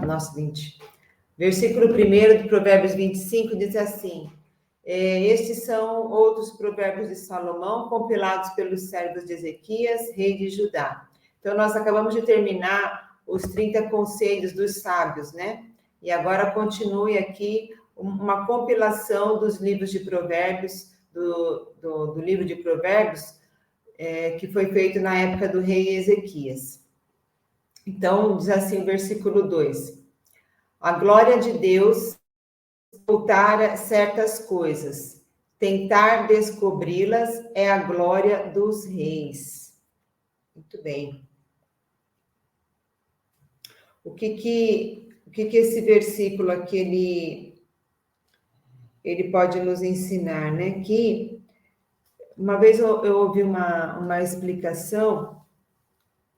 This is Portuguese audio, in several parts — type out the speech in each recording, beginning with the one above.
nossa, 20. Versículo 1 de Provérbios 25 diz assim: estes são outros provérbios de Salomão, compilados pelos servos de Ezequias, rei de Judá. Então, nós acabamos de terminar os 30 conselhos dos sábios, né? E agora continue aqui uma compilação dos livros de provérbios, do livro de provérbios, que foi feito na época do rei Ezequias. Então, diz assim o versículo 2: a glória de Deus ocultar certas coisas, tentar descobri-las é a glória dos reis. Muito bem. O que esse versículo aqui ele pode nos ensinar, né? Que uma vez eu ouvi uma explicação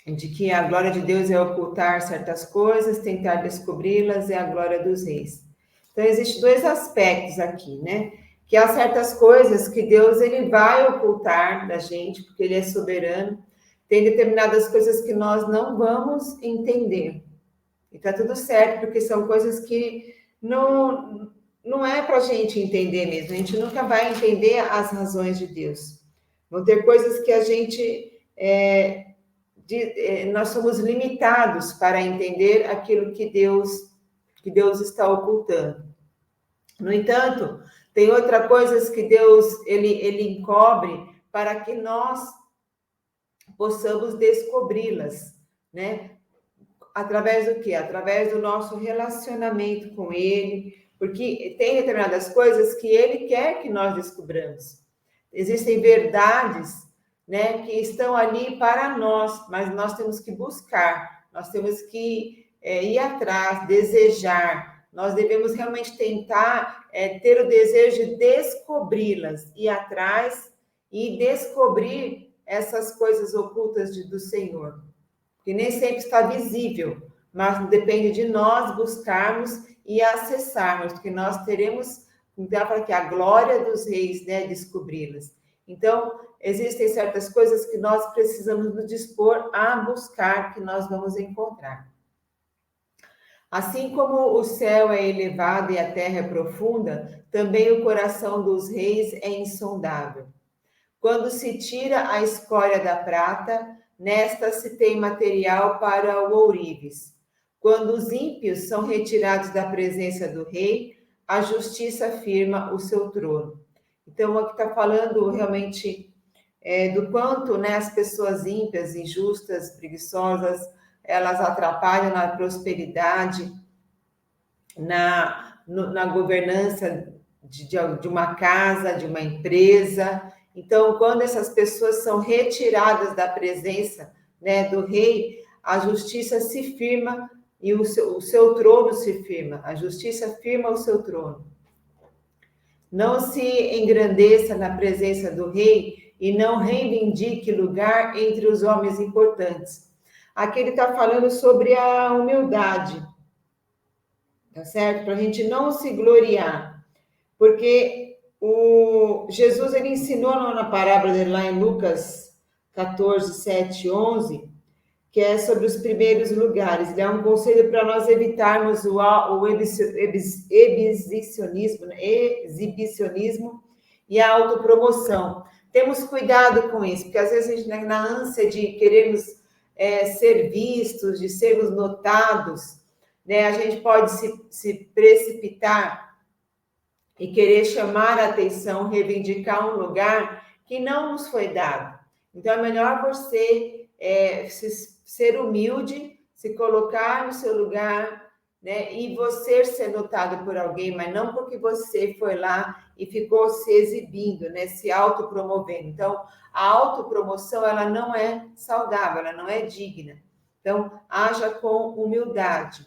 de que a glória de Deus é ocultar certas coisas, tentar descobri-las é a glória dos reis. Então, existem dois aspectos aqui, né? Que há certas coisas que Deus ele vai ocultar da gente, porque ele é soberano. Tem determinadas coisas que nós não vamos entender. E tá tudo certo, porque são coisas que não é para a gente entender mesmo. A gente nunca vai entender as razões de Deus. Vão ter coisas que a gente... nós somos limitados para entender aquilo que Deus está ocultando. No entanto, tem outras coisas que Deus ele encobre para que nós possamos descobri-las, né? Através do quê? Através do nosso relacionamento com Ele, porque tem determinadas coisas que Ele quer que nós descobramos. Existem verdades, né, que estão ali para nós, mas nós temos que buscar, nós temos que ir atrás, desejar. Nós devemos realmente tentar ter o desejo de descobri-las, ir atrás e descobrir essas coisas ocultas do Senhor. Que nem sempre está visível, mas depende de nós buscarmos e acessarmos, porque nós teremos, então, para que a glória dos reis, né, descobri-las. Então, existem certas coisas que nós precisamos nos dispor a buscar, que nós vamos encontrar. Assim como o céu é elevado e a terra é profunda, também o coração dos reis é insondável. Quando se tira a escória da prata, nesta se tem material para o ourives. Quando os ímpios são retirados da presença do rei, a justiça firma o seu trono. Então, aqui está falando realmente do quanto, né, as pessoas ímpias, injustas, preguiçosas, elas atrapalham na prosperidade, na governança de uma casa, de uma empresa. Então, quando essas pessoas são retiradas da presença, né, do rei, a justiça se firma e o seu trono se firma. A justiça firma o seu trono. Não se engrandeça na presença do rei e não reivindique lugar entre os homens importantes. Aqui ele está falando sobre a humildade, tá certo? Para a gente não se gloriar, porque Jesus ele ensinou na parábola dele lá em Lucas 14, 7, 11, que é sobre os primeiros lugares. Ele é um conselho para nós evitarmos o exibicionismo e a autopromoção. Temos cuidado com isso, porque às vezes a gente, na ânsia de querermos ser vistos, de sermos notados, né, a gente pode se precipitar e querer chamar a atenção, reivindicar um lugar que não nos foi dado. Então, é melhor você ser humilde, se colocar no seu lugar, né, e você ser notado por alguém, mas não porque você foi lá e ficou se exibindo, né, se autopromovendo. Então, a autopromoção, ela não é saudável, ela não é digna. Então, haja com humildade.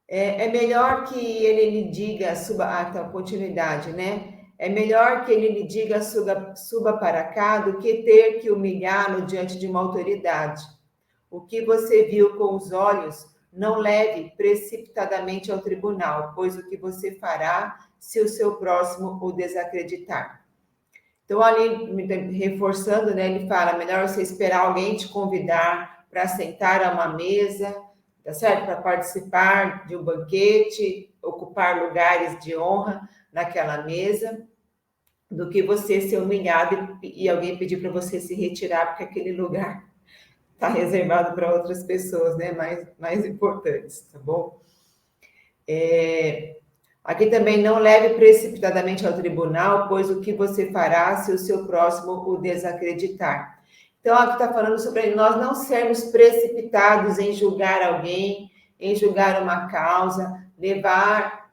É melhor que ele lhe diga, então, continuidade, né? É melhor que ele lhe diga, suba para cá, do que ter que humilhá-lo diante de uma autoridade. O que você viu com os olhos, não leve precipitadamente ao tribunal, pois o que você fará se o seu próximo o desacreditar? Então, ali, reforçando, né, ele fala, melhor você esperar alguém te convidar para sentar a uma mesa, tá certo? Para participar de um banquete, ocupar lugares de honra naquela mesa, do que você ser humilhado e alguém pedir para você se retirar, porque aquele lugar está reservado para outras pessoas, né? Mais importantes, tá bom? Aqui também não leve precipitadamente ao tribunal, pois o que você fará se o seu próximo o desacreditar? Então, aqui está falando sobre nós não sermos precipitados em julgar alguém, em julgar uma causa, levar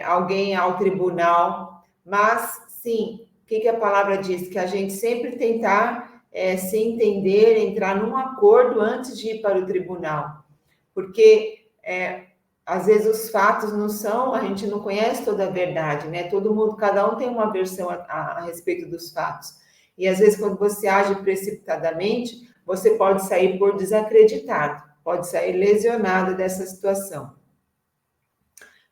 alguém ao tribunal, mas sim, o que a palavra diz? Que a gente sempre tentar se entender, entrar num acordo antes de ir para o tribunal, porque às vezes os fatos não são, a gente não conhece toda a verdade, né? Todo mundo, cada um tem uma versão a respeito dos fatos. E às vezes, quando você age precipitadamente, você pode sair por desacreditado, pode sair lesionado dessa situação.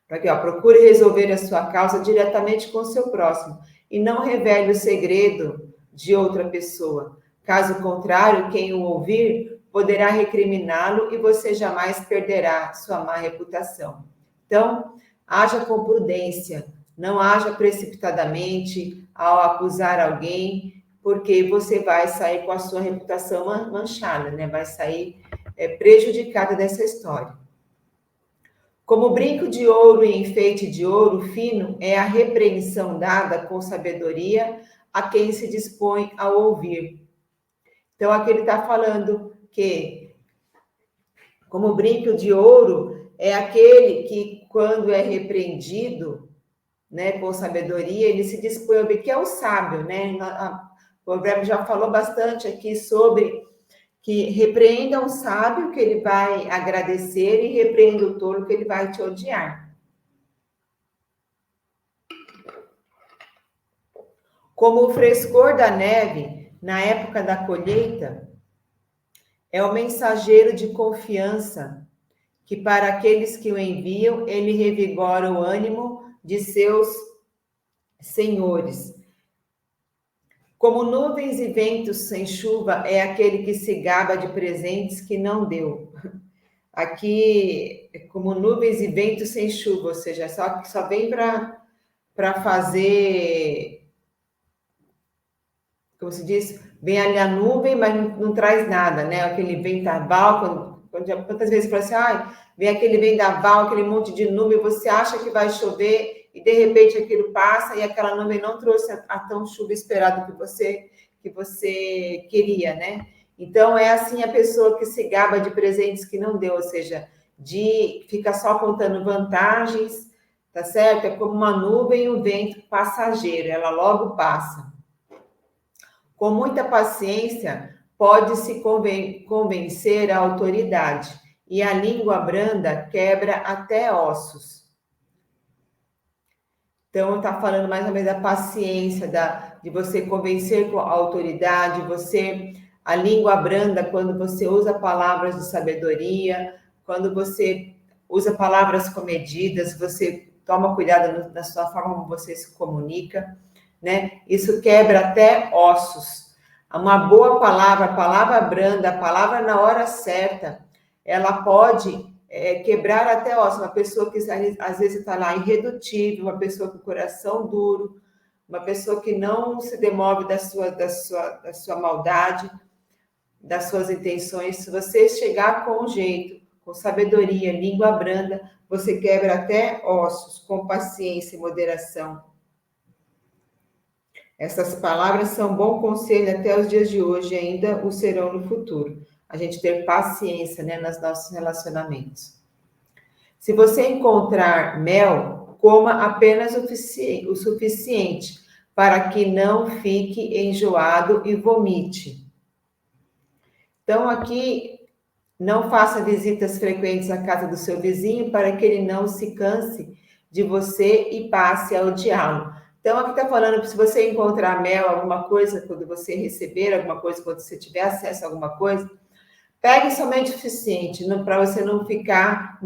Aqui, ó, procure resolver a sua causa diretamente com o seu próximo e não revele o segredo de outra pessoa. Caso contrário, quem o ouvir poderá recriminá-lo e você jamais perderá sua má reputação. Então, haja com prudência, não haja precipitadamente ao acusar alguém, porque você vai sair com a sua reputação manchada, né? Vai sair prejudicada dessa história. Como brinco de ouro e enfeite de ouro fino é a repreensão dada com sabedoria a quem se dispõe a ouvir. Então, aqui ele está falando que, como brinco de ouro, é aquele que, quando é repreendido, né, com sabedoria, ele se dispõe a ouvir, que é o sábio, né? O Provérbio já falou bastante aqui sobre que repreenda um sábio, que ele vai agradecer, e repreenda o tolo, que ele vai te odiar. Como o frescor da neve na época da colheita, é o mensageiro de confiança, que para aqueles que o enviam, ele revigora o ânimo de seus senhores. Como nuvens e ventos sem chuva, é aquele que se gaba de presentes que não deu. Aqui, como nuvens e ventos sem chuva, ou seja, só vem para fazer, como se diz, vem ali a nuvem, mas não traz nada, né? Aquele vendaval, quantas vezes fala assim, vem aquele vendaval, aquele monte de nuvem, você acha que vai chover, e de repente aquilo passa e aquela nuvem não trouxe a tão chuva esperada que você queria, né? Então é assim a pessoa que se gaba de presentes que não deu, ou seja, fica só contando vantagens, tá certo? É como uma nuvem e um vento passageiro, ela logo passa. Com muita paciência, pode-se convencer a autoridade, e a língua branda quebra até ossos. Então, está falando mais ou menos da paciência, de você convencer com a autoridade, a língua branda, quando você usa palavras de sabedoria, quando você usa palavras comedidas, você toma cuidado na sua forma como você se comunica, né? Isso quebra até ossos. Uma boa palavra, a palavra branda, a palavra na hora certa, ela pode quebrar até ossos. Uma pessoa que às vezes está lá irredutível, uma pessoa com coração duro, uma pessoa que não se demove da sua maldade, das suas intenções. Se você chegar com jeito, com sabedoria, língua branda, você quebra até ossos, com paciência e moderação. Essas palavras são bom conselho até os dias de hoje e ainda o serão no futuro. A gente ter paciência, né, nos nossos relacionamentos. Se você encontrar mel, coma apenas o suficiente para que não fique enjoado e vomite. Então, aqui, não faça visitas frequentes à casa do seu vizinho para que ele não se canse de você e passe a odiá-lo. Então, aqui está falando que se você encontrar mel, alguma coisa, quando você receber alguma coisa, quando você tiver acesso a alguma coisa, pegue somente o suficiente, para você não ficar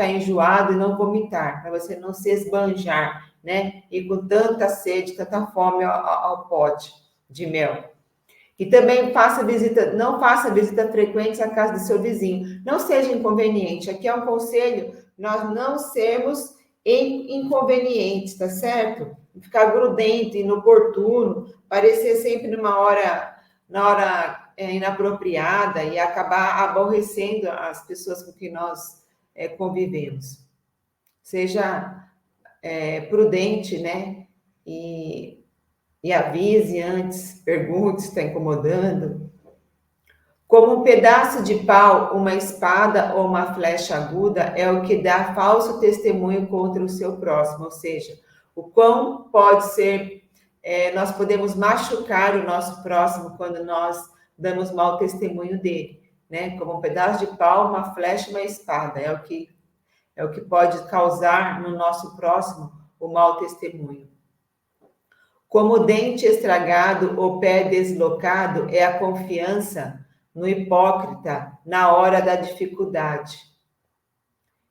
enjoado e não vomitar, para você não se esbanjar, né? E com tanta sede, tanta fome ao pote de mel. E também não faça visita frequente à casa do seu vizinho. Não seja inconveniente. Aqui é um conselho, nós não sermos inconvenientes, tá certo? Ficar grudento, inoportuno, parecer sempre na hora inapropriada e acabar aborrecendo as pessoas com que nós convivemos. Seja prudente, né? E avise antes, pergunte se está incomodando. Como um pedaço de pau, uma espada ou uma flecha aguda é o que dá falso testemunho contra o seu próximo, ou seja, o quão pode ser, nós podemos machucar o nosso próximo quando nós damos mau testemunho dele, né? Como um pedaço de pau, uma flecha, uma espada, é o que pode causar no nosso próximo o mau testemunho. Como o dente estragado ou pé deslocado é a confiança no hipócrita na hora da dificuldade.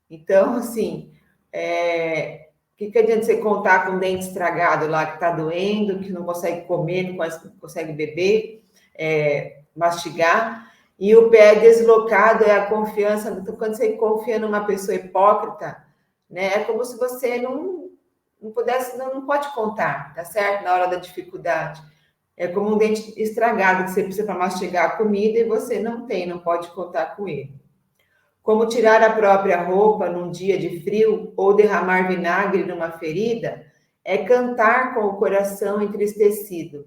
Então, assim, o que adianta você contar com o dente estragado lá, que está doendo, que não consegue comer, não consegue beber, mastigar, e o pé deslocado é a confiança. Então, quando você confia numa pessoa hipócrita, né, é como se você não pode contar, tá certo? Na hora da dificuldade. É como um dente estragado que você precisa para mastigar a comida e você não pode contar com ele. Como tirar a própria roupa num dia de frio ou derramar vinagre numa ferida é cantar com o coração entristecido.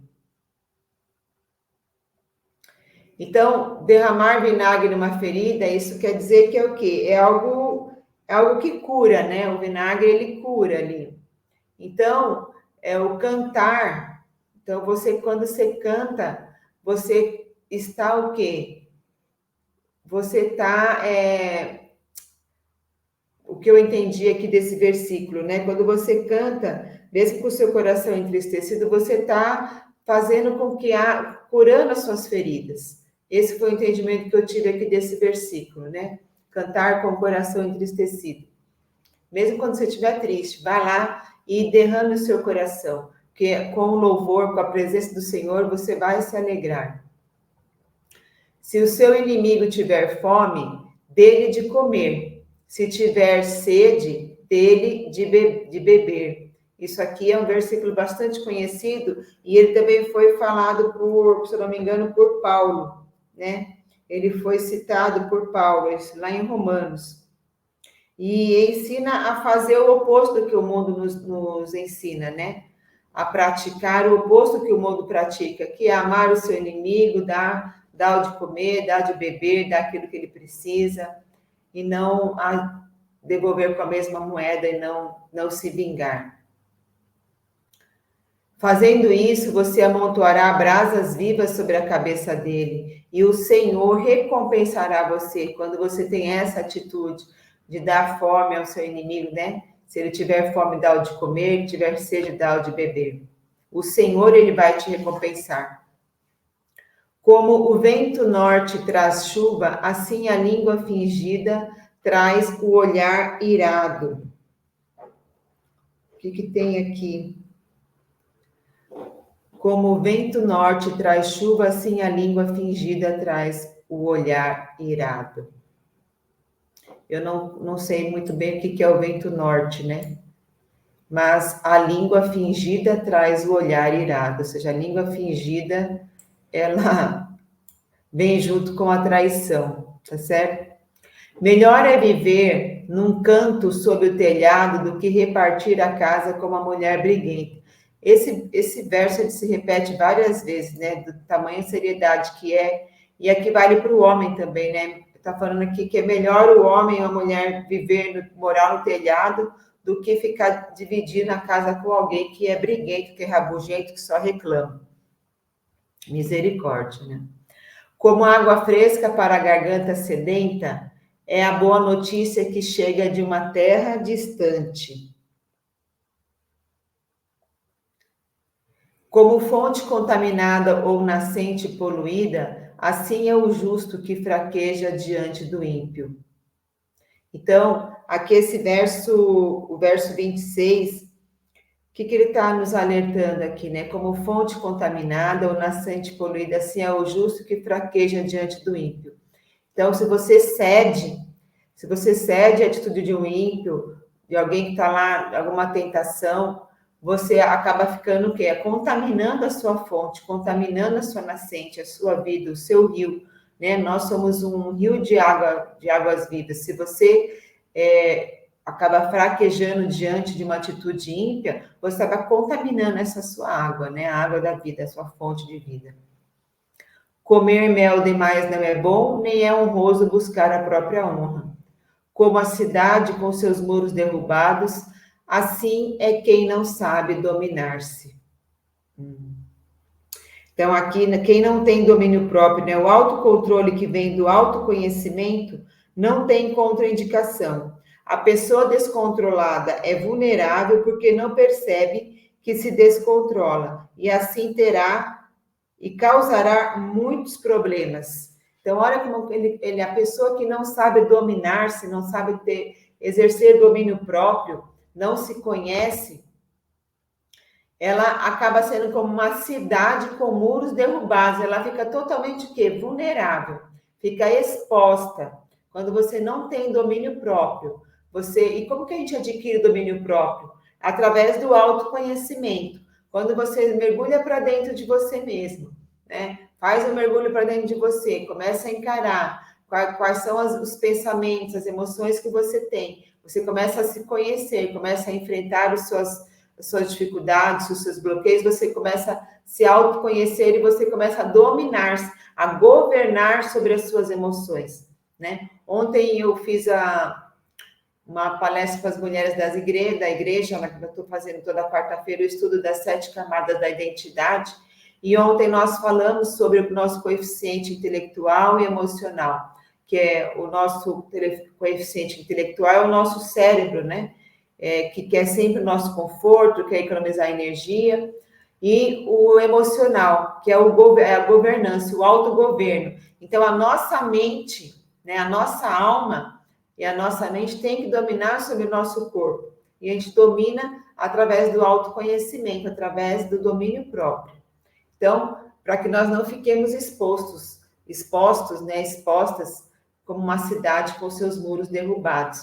Então, derramar vinagre numa ferida, isso quer dizer que é o quê? É algo que cura, né? O vinagre, ele cura ali. Então, é o cantar. Então, quando você canta, você está o quê? Você está... o que eu entendi aqui desse versículo, né? Quando você canta, mesmo com o seu coração entristecido, você está fazendo com que curando as suas feridas. Esse foi o entendimento que eu tive aqui desse versículo, né? Cantar com o coração entristecido. Mesmo quando você estiver triste, vá lá e derrame o seu coração, porque com o louvor, com a presença do Senhor, você vai se alegrar. Se o seu inimigo tiver fome, dê-lhe de comer. Se tiver sede, dê-lhe de beber. Isso aqui é um versículo bastante conhecido e ele também foi falado se eu não me engano, por Paulo, né? Ele foi citado por Paulo, lá em Romanos. E ensina a fazer o oposto do que o mundo nos ensina, né? A praticar o oposto que o mundo pratica, que é amar o seu inimigo, dar o de comer, dar de beber, dar aquilo que ele precisa, e não devolver com a mesma moeda e não se vingar. Fazendo isso, você amontoará brasas vivas sobre a cabeça dele, e o Senhor recompensará você quando você tem essa atitude de dar fome ao seu inimigo, né? Se ele tiver fome, dá o de comer, tiver sede, dá o de beber. O Senhor, ele vai te recompensar. Como o vento norte traz chuva, assim a língua fingida traz o olhar irado. O que tem aqui? Como o vento norte traz chuva, assim a língua fingida traz o olhar irado. Eu não sei muito bem o que é o vento norte, né? Mas a língua fingida traz o olhar irado, ou seja, a língua fingida, ela vem junto com a traição, tá certo? Melhor é viver num canto sob o telhado do que repartir a casa como a mulher briguenta. Esse verso ele se repete várias vezes, né? Do tamanho e seriedade que é, e aqui vale para o homem também, né? Está falando aqui que é melhor o homem ou a mulher morar no telhado do que ficar dividindo a casa com alguém que é briguento, que é rabugento, que só reclama. Misericórdia, né? Como água fresca para a garganta sedenta, é a boa notícia que chega de uma terra distante. Como fonte contaminada ou nascente poluída, assim é o justo que fraqueja diante do ímpio. Então, aqui o verso 26, que ele está nos alertando aqui, né? Como fonte contaminada ou nascente poluída, assim é o justo que fraqueja diante do ímpio. Então, se você cede à atitude de um ímpio, de alguém que está lá, alguma tentação, você acaba ficando o quê? Contaminando a sua fonte, contaminando a sua nascente, a sua vida, o seu rio, né? Nós somos um rio de água, de águas vivas. Se você acaba fraquejando diante de uma atitude ímpia, você acaba contaminando essa sua água, né? A água da vida, a sua fonte de vida. Comer mel demais não é bom, nem é honroso buscar a própria honra. Como a cidade com seus muros derrubados, assim é quem não sabe dominar-se. Então, aqui, quem não tem domínio próprio, né, o autocontrole que vem do autoconhecimento, não tem contraindicação. A pessoa descontrolada é vulnerável porque não percebe que se descontrola, e assim terá e causará muitos problemas. Então, olha como a pessoa que não sabe dominar-se, não sabe exercer domínio próprio, não se conhece, ela acaba sendo como uma cidade com muros derrubados, ela fica totalmente o quê? Vulnerável, fica exposta. Quando você não tem domínio próprio, e como que a gente adquire domínio próprio? Através do autoconhecimento. Quando você mergulha para dentro de você mesmo, né? Faz um mergulho para dentro de você, começa a encarar quais são os pensamentos, as emoções que você tem. Você começa a se conhecer, começa a enfrentar as suas dificuldades, os seus bloqueios, você começa a se autoconhecer e você começa a dominar, a governar sobre as suas emoções, né? Ontem eu fiz uma palestra para as mulheres da igreja, eu estou fazendo toda quarta-feira o estudo das 7 camadas da identidade, e ontem nós falamos sobre o nosso coeficiente intelectual e emocional, que é o nosso coeficiente intelectual, é o nosso cérebro, né? Que quer sempre o nosso conforto, quer economizar energia, e o emocional, que é a governança, o autogoverno. Então, a nossa mente, né, a nossa alma e a nossa mente tem que dominar sobre o nosso corpo. E a gente domina através do autoconhecimento, através do domínio próprio. Então, para que nós não fiquemos expostas como uma cidade com seus muros derrubados.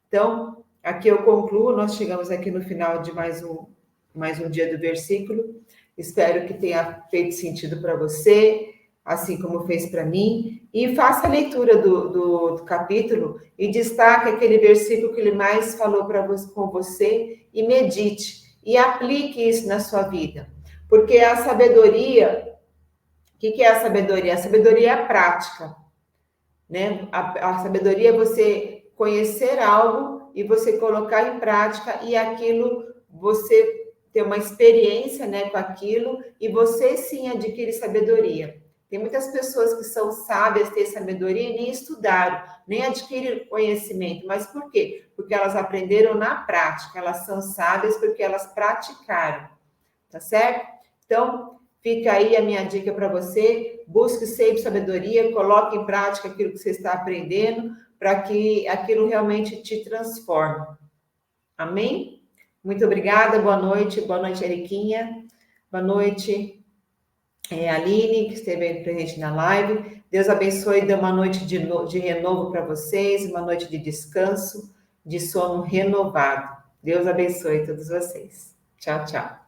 Então, aqui eu concluo, nós chegamos aqui no final de mais um dia do versículo. Espero que tenha feito sentido para você, assim como fez para mim. E faça a leitura do capítulo e destaque aquele versículo que ele mais falou com você e medite. E aplique isso na sua vida. Porque a sabedoria, o que é a sabedoria? A sabedoria é a prática, né? A sabedoria é você conhecer algo e você colocar em prática e aquilo, você ter uma experiência, né, com aquilo e você sim adquire sabedoria. Tem muitas pessoas que são sábias, têm sabedoria e nem estudaram, nem adquiriram conhecimento. Mas por quê? Porque elas aprenderam na prática, elas são sábias porque elas praticaram, tá certo? Então, fica aí a minha dica para você, busque sempre sabedoria, coloque em prática aquilo que você está aprendendo, para que aquilo realmente te transforme. Amém? Muito obrigada, boa noite, Eriquinha, boa noite, Aline, que esteve presente na live. Deus abençoe e dê uma noite de renovo para vocês, uma noite de descanso, de sono renovado. Deus abençoe todos vocês. Tchau, tchau.